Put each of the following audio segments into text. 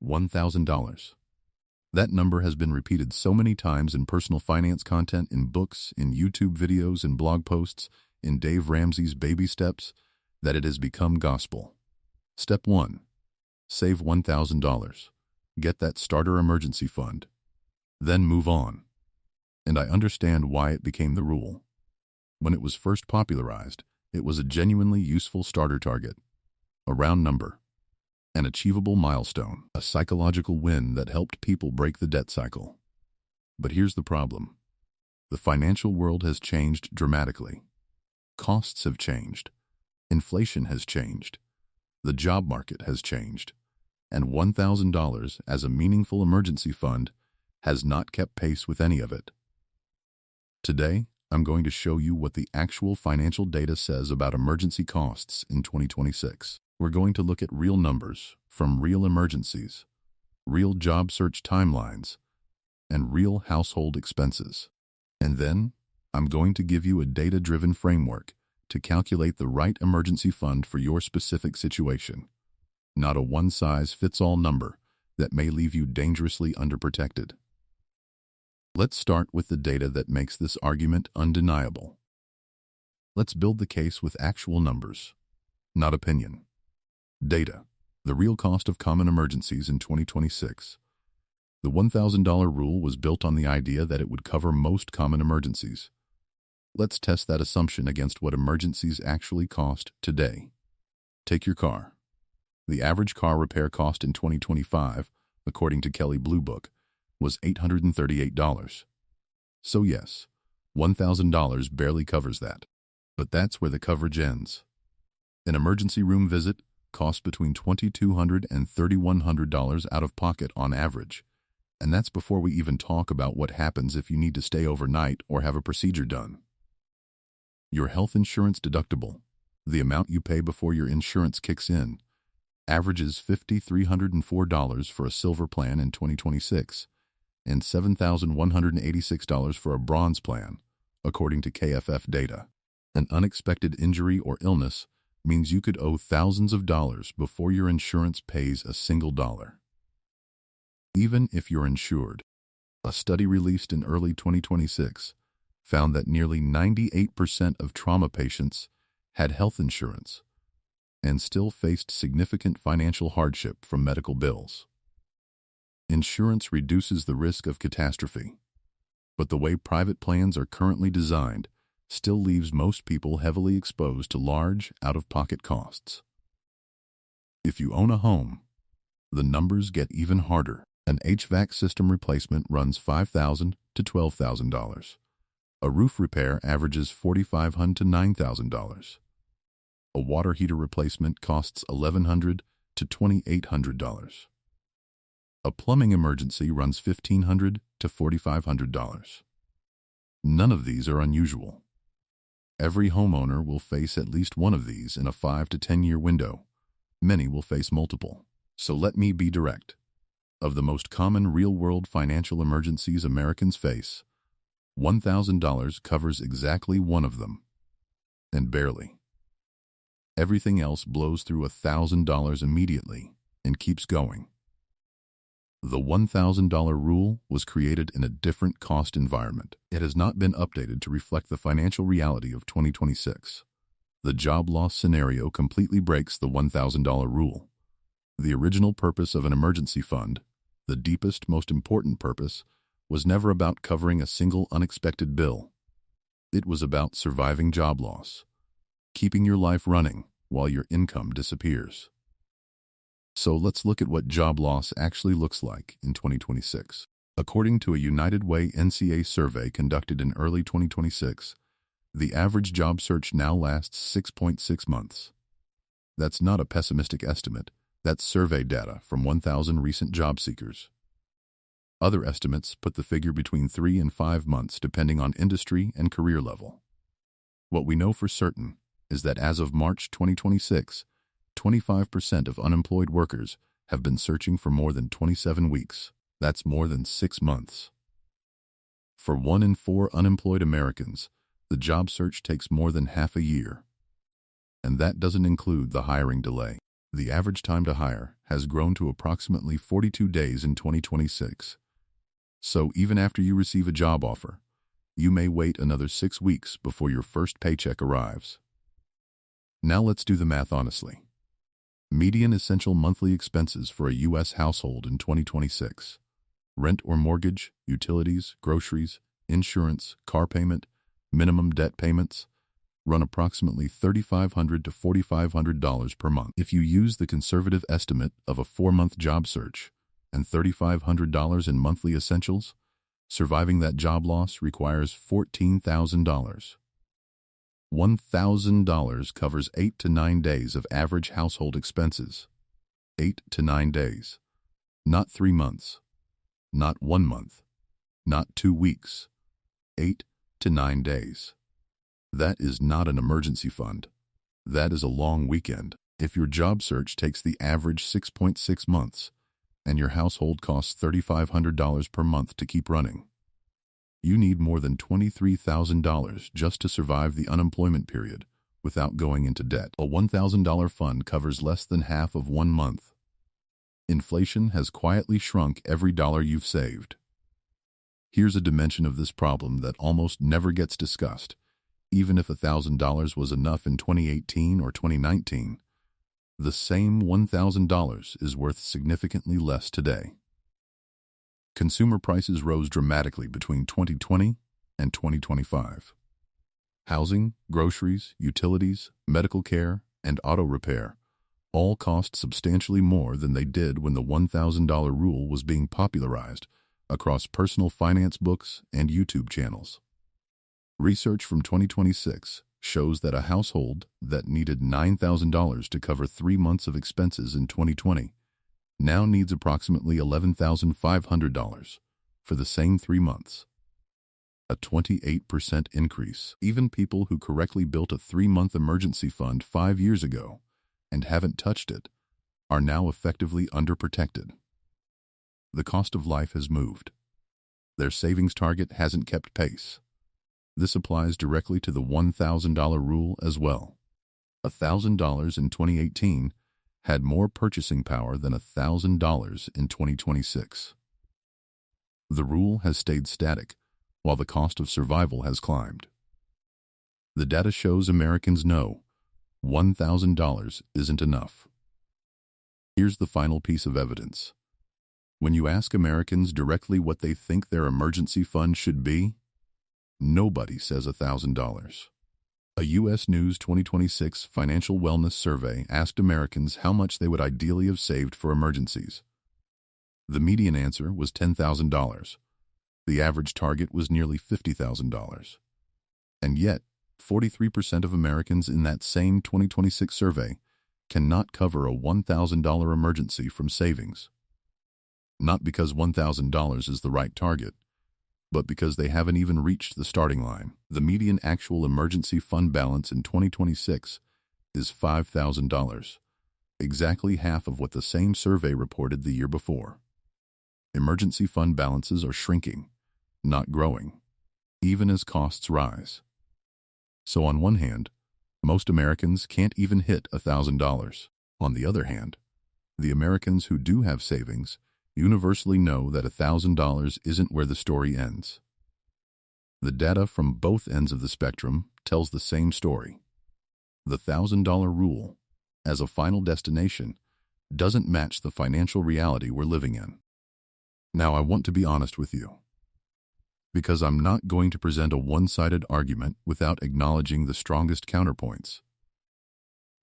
$1,000. That number has been repeated so many times in personal finance content, in books, in YouTube videos, in blog posts, in Dave Ramsey's Baby Steps, that it has become gospel. Step 1. Save $1,000. Get that starter emergency fund. Then move on. And I understand why it became the rule. When it was first popularized, it was a genuinely useful starter target, a round number, an achievable milestone, a psychological win that helped people break the debt cycle. But here's the problem. The financial world has changed dramatically. Costs have changed. Inflation has changed. The job market has changed. And $1,000 as a meaningful emergency fund has not kept pace with any of it. Today, I'm going to show you what the actual financial data says about emergency costs in 2026. We're going to look at real numbers from real emergencies, real job search timelines, and real household expenses. And then, I'm going to give you a data-driven framework to calculate the right emergency fund for your specific situation, not a one-size-fits-all number that may leave you dangerously underprotected. Let's start with the data that makes this argument undeniable. Let's build the case with actual numbers, not opinion. Data, the real cost of common emergencies in 2026. The $1,000 rule was built on the idea that it would cover most common emergencies. Let's test that assumption against what emergencies actually cost today. Take your car. The average car repair cost in 2025, according to Kelley Blue Book, was $838. So yes, $1,000 barely covers that. But that's where the coverage ends. An emergency room visit costs between $2,200 and $3,100 out of pocket on average. And that's before we even talk about what happens if you need to stay overnight or have a procedure done. Your health insurance deductible, the amount you pay before your insurance kicks in, averages $5,304 for a silver plan in 2026 and $7,186 for a bronze plan, according to KFF data. An unexpected injury or illness means you could owe thousands of dollars before your insurance pays a single dollar. Even if you're insured, a study released in early 2026 found that nearly 98% of trauma patients had health insurance and still faced significant financial hardship from medical bills. Insurance reduces the risk of catastrophe, but the way private plans are currently designed still leaves most people heavily exposed to large, out-of-pocket costs. If you own a home, the numbers get even harder. An HVAC system replacement runs $5,000 to $12,000. A roof repair averages $4,500 to $9,000. A water heater replacement costs $1,100 to $2,800. A plumbing emergency runs $1,500 to $4,500. None of these are unusual. Every homeowner will face at least one of these in a 5 to 10-year window. Many will face multiple. So let me be direct. Of the most common real-world financial emergencies Americans face, $1,000 covers exactly one of them, and barely. Everything else blows through $1,000 immediately and keeps going. The $1,000 rule was created in a different cost environment. It has not been updated to reflect the financial reality of 2026. The job loss scenario completely breaks the $1,000 rule. The original purpose of an emergency fund, the deepest, most important purpose, was never about covering a single unexpected bill. It was about surviving job loss, keeping your life running while your income disappears. So let's look at what job loss actually looks like in 2026. According to a United Way NCA survey conducted in early 2026, the average job search now lasts 6.6 months. That's not a pessimistic estimate. That's survey data from 1,000 recent job seekers. Other estimates put the figure between 3 and 5 months depending on industry and career level. What we know for certain is that as of March 2026, 25% of unemployed workers have been searching for more than 27 weeks. That's more than 6 months. For 1 in 4 unemployed Americans, the job search takes more than half a year. And that doesn't include the hiring delay. The average time to hire has grown to approximately 42 days in 2026. So even after you receive a job offer, you may wait another 6 weeks before your first paycheck arrives. Now let's do the math honestly. Median essential monthly expenses for a U.S. household in 2026. Rent or mortgage, utilities, groceries, insurance, car payment, minimum debt payments, run approximately $3,500 to $4,500 per month. If you use the conservative estimate of a 4-month job search and $3,500 in monthly essentials, surviving that job loss requires $14,000. $1,000 covers 8 to 9 days of average household expenses. 8 to 9 days. Not 3 months. Not 1 month. Not 2 weeks. 8 to 9 days. That is not an emergency fund. That is a long weekend. If your job search takes the average 6.6 months and your household costs $3,500 per month to keep running, you need more than $23,000 just to survive the unemployment period without going into debt. A $1,000 fund covers less than half of 1 month. Inflation has quietly shrunk every dollar you've saved. Here's a dimension of this problem that almost never gets discussed. Even if $1,000 was enough in 2018 or 2019, the same $1,000 is worth significantly less today. Consumer prices rose dramatically between 2020 and 2025. Housing, groceries, utilities, medical care, and auto repair all cost substantially more than they did when the $1,000 rule was being popularized across personal finance books and YouTube channels. Research from 2026 shows that a household that needed $9,000 to cover 3 months of expenses in 2020 now needs approximately $11,500 for the same 3 months. A 28% increase. Even people who correctly built a 3-month emergency fund 5 years ago and haven't touched it are now effectively underprotected. The cost of life has moved. Their savings target hasn't kept pace. This applies directly to the $1,000 rule as well. $1,000 in 2018 had more purchasing power than $1,000 in 2026. The rule has stayed static, while the cost of survival has climbed. The data shows Americans know $1,000 isn't enough. Here's the final piece of evidence. When you ask Americans directly what they think their emergency fund should be, nobody says $1,000. A U.S. News 2026 financial wellness survey asked Americans how much they would ideally have saved for emergencies. The median answer was $10,000. The average target was nearly $50,000. And yet, 43% of Americans in that same 2026 survey cannot cover a $1,000 emergency from savings. Not because $1,000 is the right target, but because they haven't even reached the starting line. The median actual emergency fund balance in 2026 is $5,000, exactly half of what the same survey reported the year before. Emergency fund balances are shrinking, not growing, even as costs rise. So on one hand, most Americans can't even hit $1,000. On the other hand, the Americans who do have savings universally know that $1,000 isn't where the story ends. The data from both ends of the spectrum tells the same story. The $1,000 rule, as a final destination, doesn't match the financial reality we're living in. Now I want to be honest with you, because I'm not going to present a one-sided argument without acknowledging the strongest counterpoints.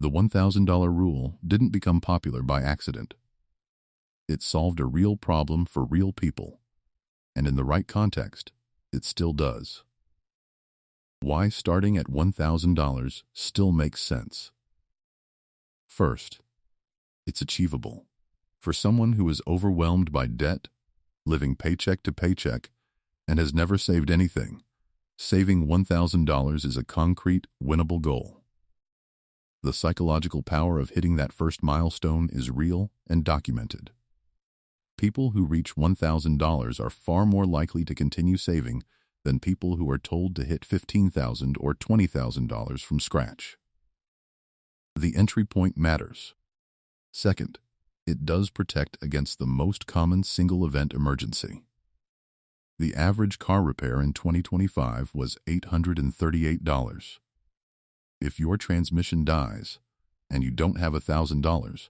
The $1,000 rule didn't become popular by accident. It solved a real problem for real people, and in the right context, it still does. Why starting at $1,000 still makes sense. First, it's achievable. For someone who is overwhelmed by debt, living paycheck to paycheck, and has never saved anything, saving $1,000 is a concrete, winnable goal. The psychological power of hitting that first milestone is real and documented. People who reach $1,000 are far more likely to continue saving than people who are told to hit $15,000 or $20,000 from scratch. The entry point matters. Second, it does protect against the most common single-event emergency. The average car repair in 2025 was $838. If your transmission dies and you don't have $1,000,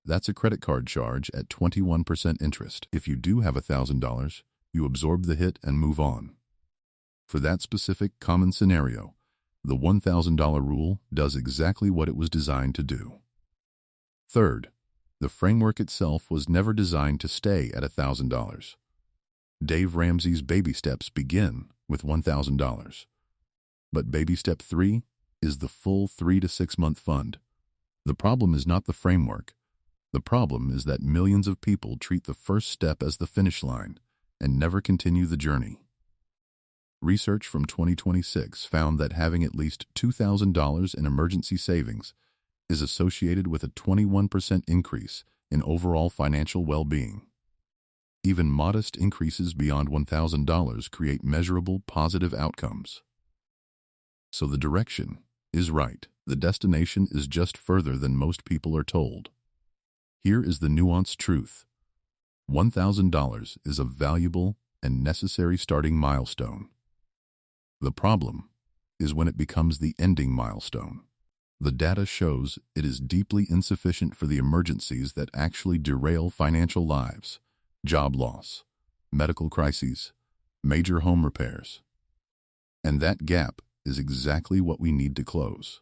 that's a credit card charge at 21% interest. If you do have $1,000, you absorb the hit and move on. For that specific common scenario, the $1,000 rule does exactly what it was designed to do. Third, the framework itself was never designed to stay at $1,000. Dave Ramsey's baby steps begin with $1,000. But baby step 3 is the full 3 to 6 month fund. The problem is not the framework. The problem is that millions of people treat the first step as the finish line and never continue the journey. Research from 2026 found that having at least $2,000 in emergency savings is associated with a 21% increase in overall financial well-being. Even modest increases beyond $1,000 create measurable positive outcomes. So the direction is right. The destination is just further than most people are told. Here is the nuanced truth. $1,000 is a valuable and necessary starting milestone. The problem is when it becomes the ending milestone. The data shows it is deeply insufficient for the emergencies that actually derail financial lives: job loss, medical crises, major home repairs. And that gap is exactly what we need to close.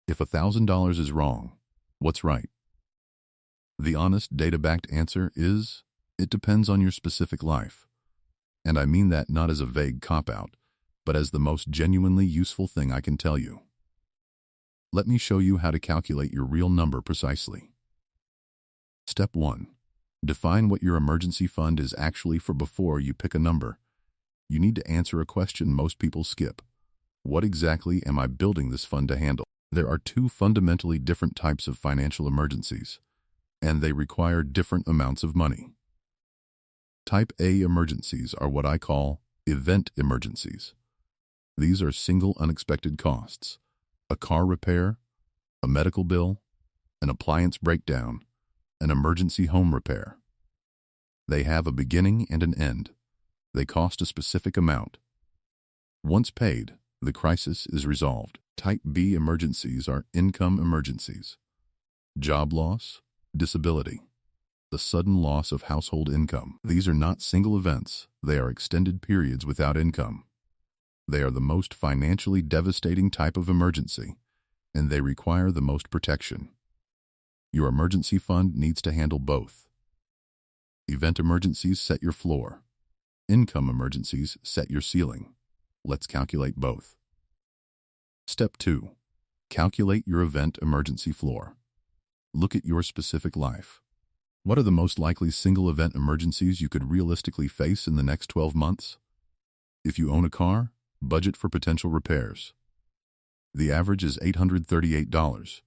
If $1,000 is wrong, what's right? The honest, data-backed answer is, it depends on your specific life. And I mean that not as a vague cop-out, but as the most genuinely useful thing I can tell you. Let me show you how to calculate your real number precisely. Step 1. Define what your emergency fund is actually for before you pick a number. You need to answer a question most people skip. What exactly am I building this fund to handle? There are two fundamentally different types of financial emergencies, and they require different amounts of money. Type A emergencies are what I call event emergencies. These are single unexpected costs: a car repair, a medical bill, an appliance breakdown, an emergency home repair. They have a beginning and an end. They cost a specific amount. Once paid, the crisis is resolved. Type B emergencies are income emergencies: job loss, disability, the sudden loss of household income. These are not single events. They are extended periods without income. They are the most financially devastating type of emergency, and they require the most protection. Your emergency fund needs to handle both. Event emergencies set your floor. Income emergencies set your ceiling. Let's calculate both. Step 2. Calculate your event emergency floor. Look at your specific life. What are the most likely single event emergencies you could realistically face in the next 12 months? If you own a car, budget for potential repairs. The average is $838,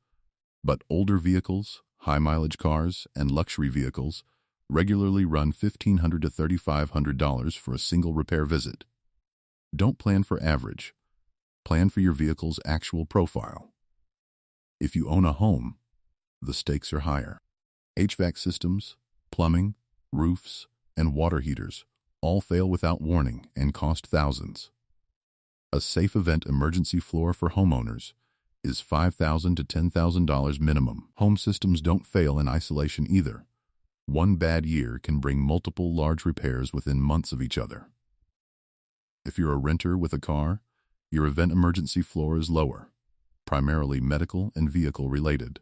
but older vehicles, high-mileage cars, and luxury vehicles regularly run $1,500 to $3,500 for a single repair visit. Don't plan for average. Plan for your vehicle's actual profile. If you own a home, the stakes are higher. HVAC systems, plumbing, roofs, and water heaters all fail without warning and cost thousands. A safe event emergency floor for homeowners is $5,000 to $10,000 minimum. Home systems don't fail in isolation either. One bad year can bring multiple large repairs within months of each other. If you're a renter with a car, your event emergency floor is lower, primarily medical and vehicle related.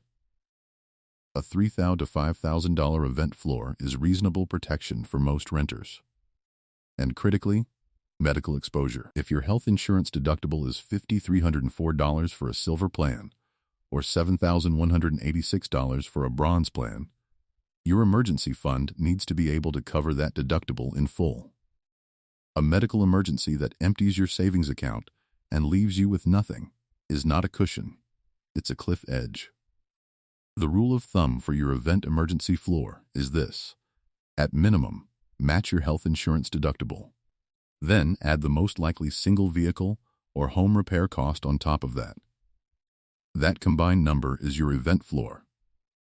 A $3,000 to $5,000 event floor is reasonable protection for most renters. And critically, medical exposure. If your health insurance deductible is $5,304 for a silver plan or $7,186 for a bronze plan, your emergency fund needs to be able to cover that deductible in full. A medical emergency that empties your savings account and leaves you with nothing is not a cushion. It's a cliff edge. The rule of thumb for your event emergency floor is this: at minimum, match your health insurance deductible. Then add the most likely single vehicle or home repair cost on top of that. That combined number is your event floor.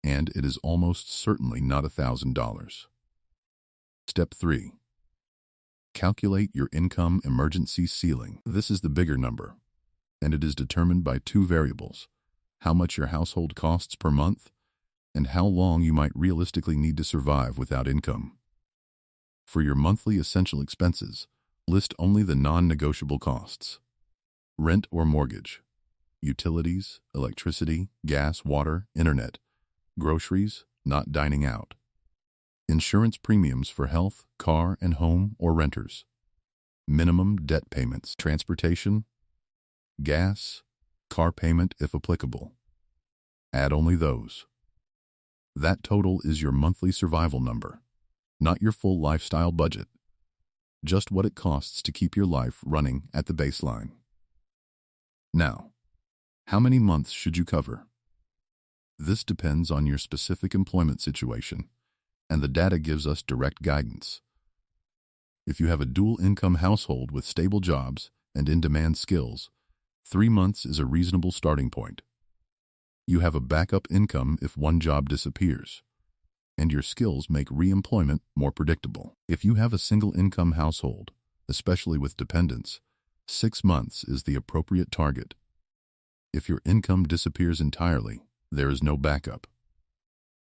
and it is almost certainly not $1,000. Step 3. Calculate your income emergency ceiling. This is the bigger number, and it is determined by two variables: how much your household costs per month and how long you might realistically need to survive without income. For your monthly essential expenses, list only the non-negotiable costs: rent or mortgage, utilities, electricity, gas, water, internet, groceries, not dining out, insurance premiums for health, car and home or renters, minimum debt payments, transportation, gas, car payment if applicable. Add only those. That total is your monthly survival number, not your full lifestyle budget, just what it costs to keep your life running at the baseline. Now, how many months should you cover? This depends on your specific employment situation, and the data gives us direct guidance. If you have a dual-income household with stable jobs and in-demand skills, 3 months is a reasonable starting point. You have a backup income if one job disappears, and your skills make re-employment more predictable. If you have a single-income household, especially with dependents, 6 months is the appropriate target. If your income disappears entirely, there is no backup.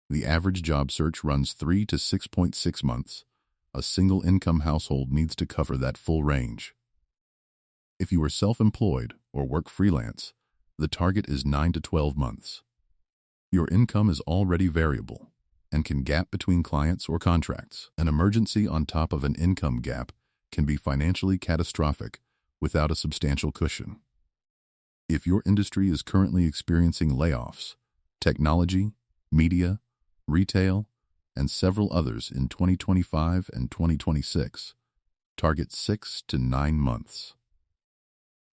The average job search runs 3 to 6.6 months. A single-income household needs to cover that full range. If you are self-employed or work freelance, the target is 9 to 12 months. Your income is already variable and can gap between clients or contracts. An emergency on top of an income gap can be financially catastrophic without a substantial cushion. If your industry is currently experiencing layoffs, technology, media, retail, and several others in 2025 and 2026, target 6 to 9 months.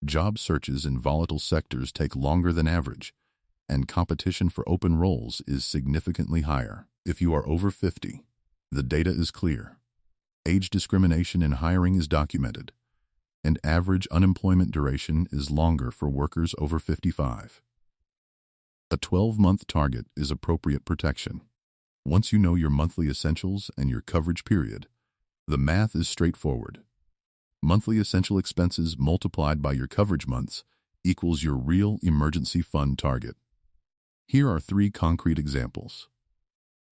Job searches in volatile sectors take longer than average, and competition for open roles is significantly higher. If you are over 50, the data is clear. Age discrimination in hiring is documented, and average unemployment duration is longer for workers over 55. A 12-month target is appropriate protection. Once you know your monthly essentials and your coverage period, the math is straightforward. Monthly essential expenses multiplied by your coverage months equals your real emergency fund target. Here are 3 concrete examples.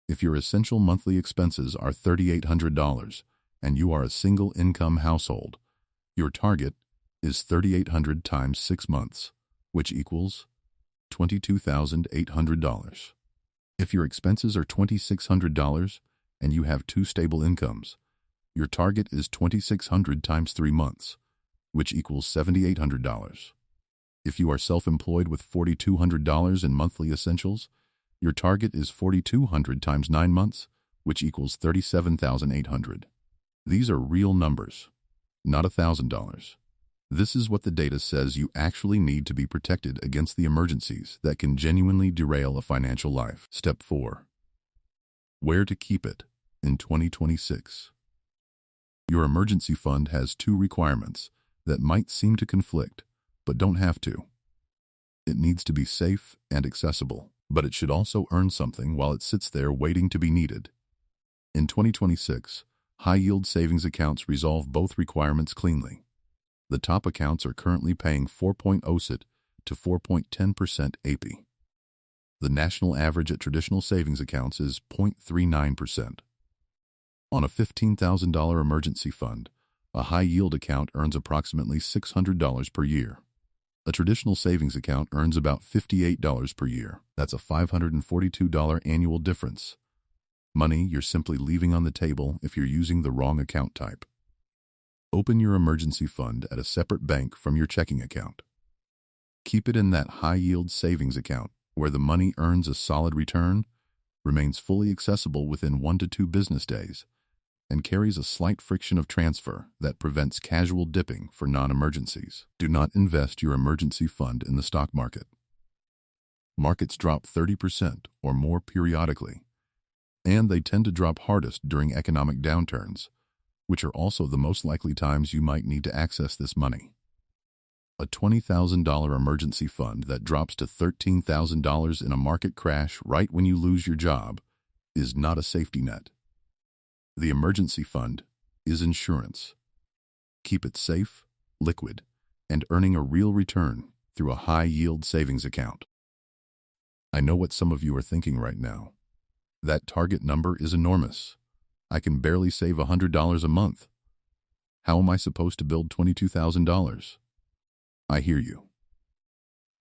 If your essential monthly expenses are $3,800 and you are a single-income household, your target is $3,800 times 6 months, which equals $22,800. If your expenses are $2,600 and you have 2 stable incomes, your target is $2,600 times 3 months, which equals $7,800. If you are self-employed with $4,200 in monthly essentials, your target is $4,200 times 9 months, which equals $37,800. These are real numbers, not $1,000. This is what the data says you actually need to be protected against the emergencies that can genuinely derail a financial life. Step 4. Where to keep it in 2026. Your emergency fund has 2 requirements that might seem to conflict, but don't have to. It needs to be safe and accessible, but it should also earn something while it sits there waiting to be needed. In 2026, high-yield savings accounts resolve both requirements cleanly. The top accounts are currently paying 4.0% to 4.10% APY. The national average at traditional savings accounts is 0.39%. On a $15,000 emergency fund, a high-yield account earns approximately $600 per year. A traditional savings account earns about $58 per year. That's a $542 annual difference. Money you're simply leaving on the table if you're using the wrong account type. Open your emergency fund at a separate bank from your checking account. Keep it in that high-yield savings account where the money earns a solid return, remains fully accessible within 1 to 2 business days, and carries a slight friction of transfer that prevents casual dipping for non-emergencies. Do not invest your emergency fund in the stock market. Markets drop 30% or more periodically, and they tend to drop hardest during economic downturns, which are also the most likely times you might need to access this money. A $20,000 emergency fund that drops to $13,000 in a market crash right when you lose your job is not a safety net. The emergency fund is insurance. Keep it safe, liquid, and earning a real return through a high-yield savings account. I know what some of you are thinking right now. That target number is enormous. I can barely save $100 a month. How am I supposed to build $22,000? I hear you.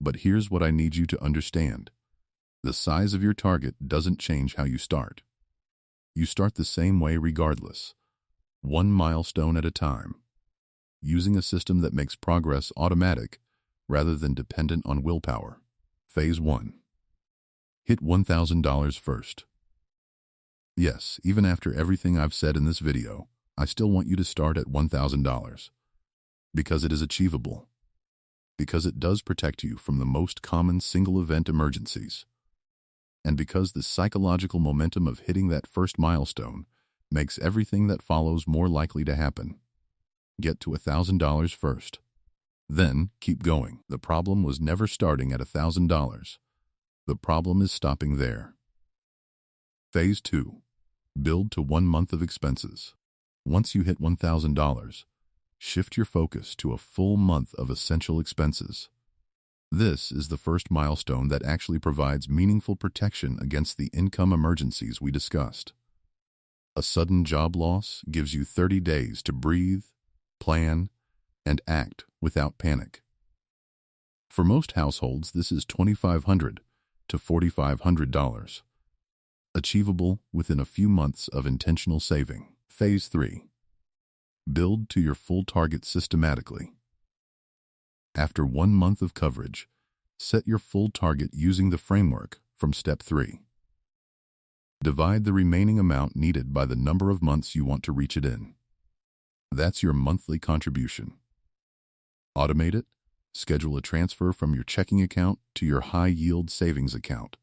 But here's what I need you to understand. The size of your target doesn't change how you start. You start the same way regardless, one milestone at a time, using a system that makes progress automatic rather than dependent on willpower. Phase 1. Hit $1,000 first. Yes, even after everything I've said in this video, I still want you to start at $1,000. Because it is achievable. Because it does protect you from the most common single-event emergencies. And because the psychological momentum of hitting that first milestone makes everything that follows more likely to happen. Get to $1,000 first. Then, keep going. The problem was never starting at $1,000. The problem is stopping there. Phase 2. Build to 1 month of expenses. Once you hit $1,000, shift your focus to a full month of essential expenses. This is the first milestone that actually provides meaningful protection against the income emergencies we discussed. A sudden job loss gives you 30 days to breathe, plan, and act without panic. For most households, this is $2,500 to $4,500, achievable within a few months of intentional saving. Phase 3. Build to your full target systematically. After 1 month of coverage, set your full target using the framework from Step 3. Divide the remaining amount needed by the number of months you want to reach it in. That's your monthly contribution. Automate it. Schedule a transfer from your checking account to your high-yield savings account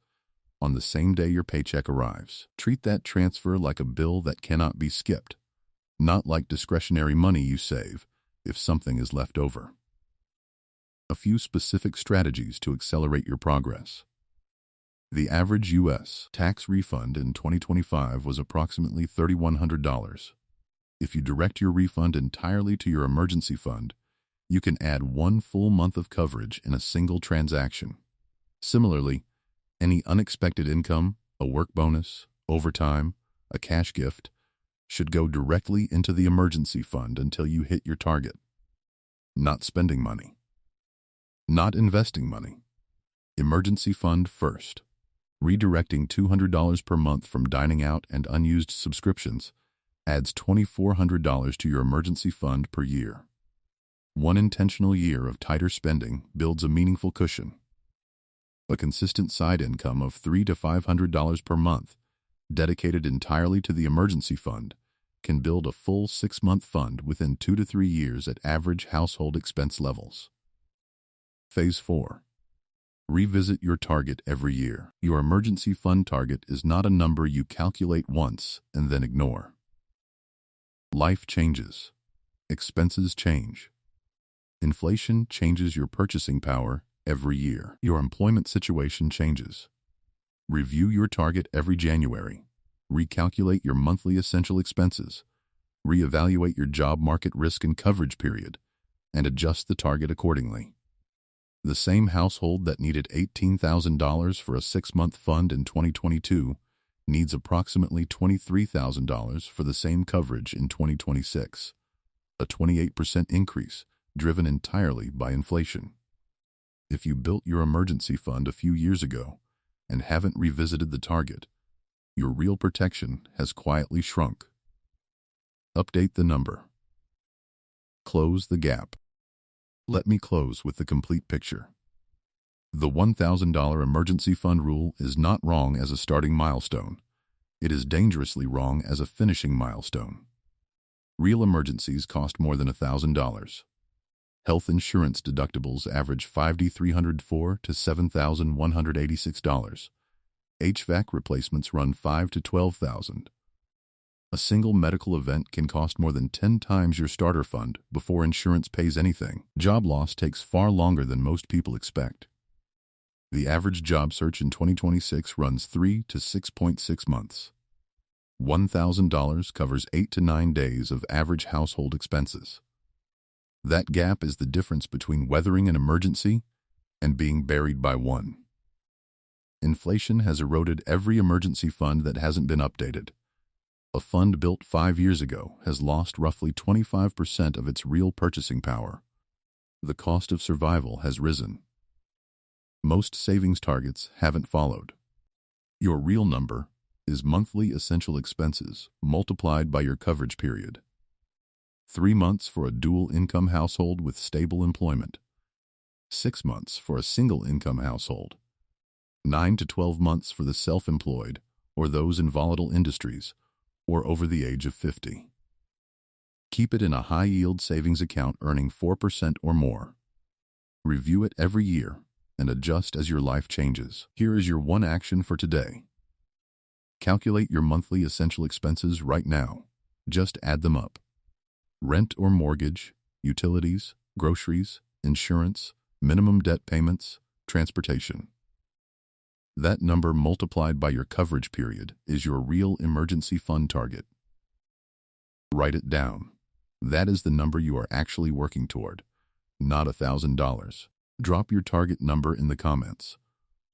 on the same day your paycheck arrives. Treat that transfer like a bill that cannot be skipped, not like discretionary money you save if something is left over. A few specific strategies to accelerate your progress. The average U.S. tax refund in 2025 was approximately $3,100. If you direct your refund entirely to your emergency fund, you can add 1 full month of coverage in a single transaction. Similarly, any unexpected income, a work bonus, overtime, a cash gift, should go directly into the emergency fund until you hit your target. Not spending money. Not investing money. Emergency fund first. Redirecting $200 per month from dining out and unused subscriptions adds $2,400 to your emergency fund per year. 1 intentional year of tighter spending builds a meaningful cushion. A consistent side income of $300 to $500 per month, dedicated entirely to the emergency fund, can build a full 6-month fund within 2 to 3 years at average household expense levels. Phase 4. Revisit your target every year. Your emergency fund target is not a number you calculate once and then ignore. Life changes. Expenses change. Inflation changes your purchasing power every year. Your employment situation changes. Review your target every January. Recalculate your monthly essential expenses. Reevaluate your job market risk and coverage period, and adjust the target accordingly. The same household that needed $18,000 for a 6-month fund in 2022 needs approximately $23,000 for the same coverage in 2026, a 28% increase driven entirely by inflation. If you built your emergency fund a few years ago and haven't revisited the target, your real protection has quietly shrunk. Update the number. Close the gap. Let me close with the complete picture. The $1,000 emergency fund rule is not wrong as a starting milestone. It is dangerously wrong as a finishing milestone. Real emergencies cost more than $1,000. Health insurance deductibles average $5,304 to $7,186. HVAC replacements run $5,000 to $12,000. A single medical event can cost more than 10 times your starter fund before insurance pays anything. Job loss takes far longer than most people expect. The average job search in 2026 runs 3 to 6.6 months. $1,000 covers 8 to 9 days of average household expenses. That gap is the difference between weathering an emergency and being buried by one. Inflation has eroded every emergency fund that hasn't been updated. A fund built 5 years ago has lost roughly 25% of its real purchasing power. The cost of survival has risen. Most savings targets haven't followed. Your real number is monthly essential expenses multiplied by your coverage period. 3 months for a dual-income household with stable employment. 6 months for a single-income household. 9 to 12 months for the self-employed or those in volatile industries or over the age of 50. Keep it in a high-yield savings account earning 4% or more. Review it every year and adjust as your life changes. Here is your one action for today. Calculate your monthly essential expenses right now. Just add them up. Rent or mortgage, utilities, groceries, insurance, minimum debt payments, transportation. That number multiplied by your coverage period is your real emergency fund target. Write it down. That is the number you are actually working toward, not $1,000. Drop your target number in the comments,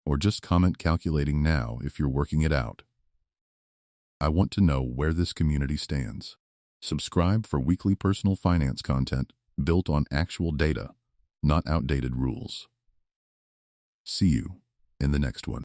or just comment calculating now if you're working it out. I want to know where this community stands. Subscribe for weekly personal finance content built on actual data, not outdated rules. See you in the next one.